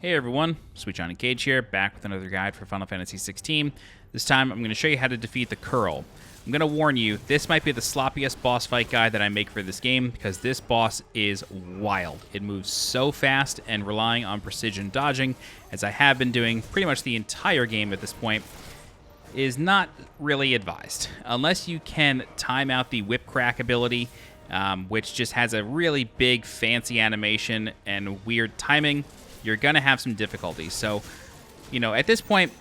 Hey everyone, SweetJohnnyCage here, back with another guide for Final Fantasy XVI. This time I'm going to show you how to defeat the Coeurl. I'm going to warn you, this might be the sloppiest boss fight guide that I make for this game, because this boss is wild. It moves so fast, and relying on precision dodging, as I have been doing pretty much the entire game at this point, is not really advised. Unless you can time out the whip crack ability, which just has a really big fancy animation and weird timing, you're going to have some difficulties. So, at this point,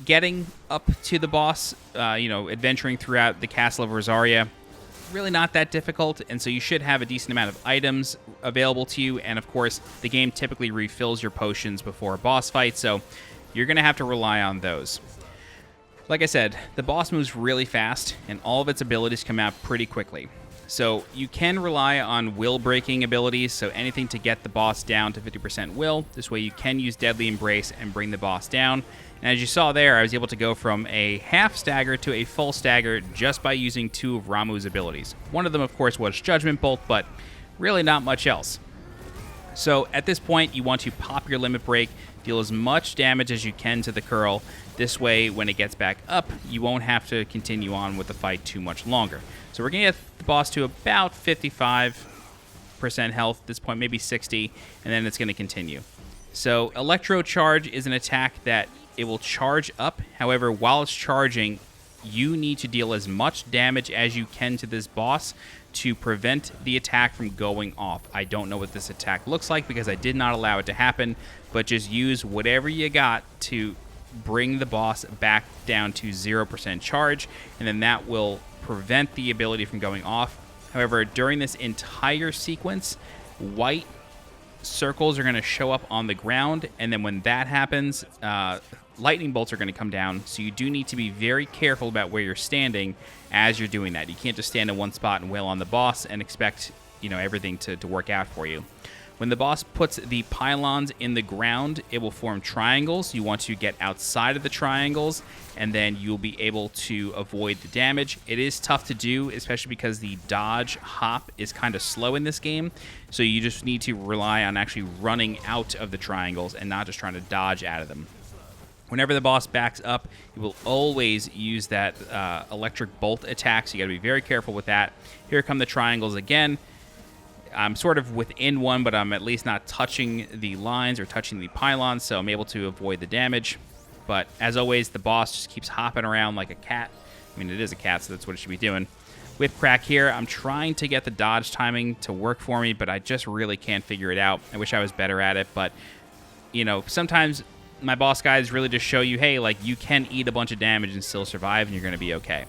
getting up to the boss, adventuring throughout the Castle of Rosaria, really not that difficult, and so you should have a decent amount of items available to you, and of course, the game typically refills your potions before a boss fight, so you're going to have to rely on those. Like I said, the boss moves really fast, and all of its abilities come out pretty quickly. So you can rely on will breaking abilities, so anything to get the boss down to 50% will. This way you can use Deadly Embrace and bring the boss down. And as you saw there, I was able to go from a half stagger to a full stagger just by using two of Ramuh's abilities. One of them, of course, was Judgment Bolt, but really not much else. So at this point, you want to pop your limit break, deal as much damage as you can to the Coeurl. This way, when it gets back up, you won't have to continue on with the fight too much longer. So we're going to get the boss to about 55% health at this point, maybe 60, and then it's going to continue. So Electro Charge is an attack that it will charge up. However, while it's charging, you need to deal as much damage as you can to this boss to prevent the attack from going off. I don't know what this attack looks like because I did not allow it to happen, but just use whatever you got to bring the boss back down to 0% charge, and then that will prevent the ability from going off. However, during this entire sequence, white circles are going to show up on the ground, and then when that happens, lightning bolts are going to come down, so you do need to be very careful about where you're standing as you're doing that. You can't just stand in one spot and wail on the boss and expect, everything to work out for you. When the boss puts the pylons in the ground, it will form triangles. You want to get outside of the triangles, and then you'll be able to avoid the damage. It is tough to do, especially because the dodge hop is kind of slow in this game, so you just need to rely on actually running out of the triangles and not just trying to dodge out of them. Whenever the boss backs up, you will always use that electric bolt attack, so you got to be very careful with that. Here come the triangles again. I'm sort of within one, but I'm at least not touching the lines or touching the pylons, so I'm able to avoid the damage. But as always, the boss just keeps hopping around like a cat. I mean, it is a cat, so that's what it should be doing. Whip crack here. I'm trying to get the dodge timing to work for me, but I just really can't figure it out. I wish I was better at it, but, sometimes my boss guides really just show you, hey, like, you can eat a bunch of damage and still survive, and you're going to be okay.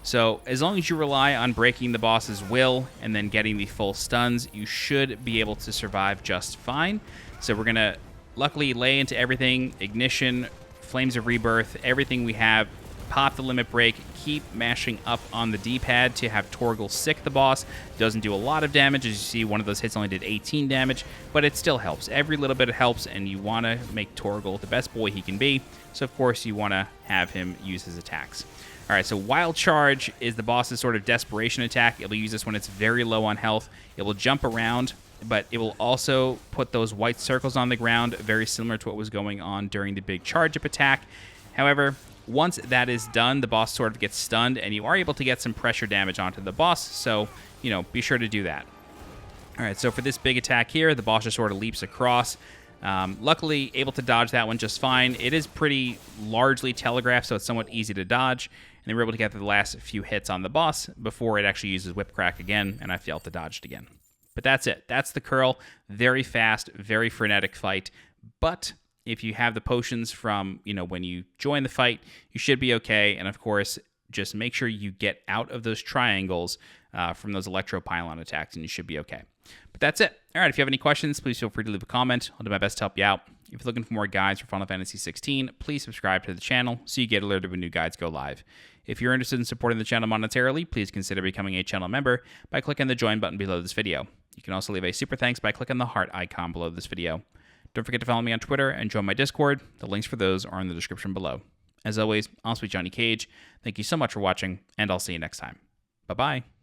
So as long as you rely on breaking the boss's will and then getting the full stuns, you should be able to survive just fine. So we're going to luckily lay into everything, ignition, flames of rebirth, everything we have, pop the limit break, keep mashing up on the D-pad to have Torgal sick the boss. Doesn't do a lot of damage. As you see, one of those hits only did 18 damage, but it still helps. Every little bit helps, and you want to make Torgal the best boy he can be. So of course you want to have him use his attacks. All right, so Wild Charge is the boss's sort of desperation attack. It will use this when it's very low on health. It will jump around, but it will also put those white circles on the ground, very similar to what was going on during the big charge-up attack. However, once that is done, the boss sort of gets stunned, and you are able to get some pressure damage onto the boss, so, be sure to do that. All right, so for this big attack here, the boss just sort of leaps across. Luckily, able to dodge that one just fine. It is pretty largely telegraphed, so it's somewhat easy to dodge. And then we're able to get to the last few hits on the boss before it actually uses Whip Crack again, and I failed to dodge it again. But that's it. That's the Coeurl. Very fast, very frenetic fight. But if you have the potions from, when you join the fight, you should be okay. And of course, just make sure you get out of those triangles from those electro pylon attacks, and you should be okay. But that's it. All right, if you have any questions, please feel free to leave a comment. I'll do my best to help you out. If you're looking for more guides for Final Fantasy XVI, please subscribe to the channel so you get alerted when new guides go live. If you're interested in supporting the channel monetarily, please consider becoming a channel member by clicking the join button below this video. You can also leave a super thanks by clicking the heart icon below this video. Don't forget to follow me on Twitter and join my Discord. The links for those are in the description below. As always, I'm SweetJohnnyCage. Thank you so much for watching, and I'll see you next time. Bye-bye.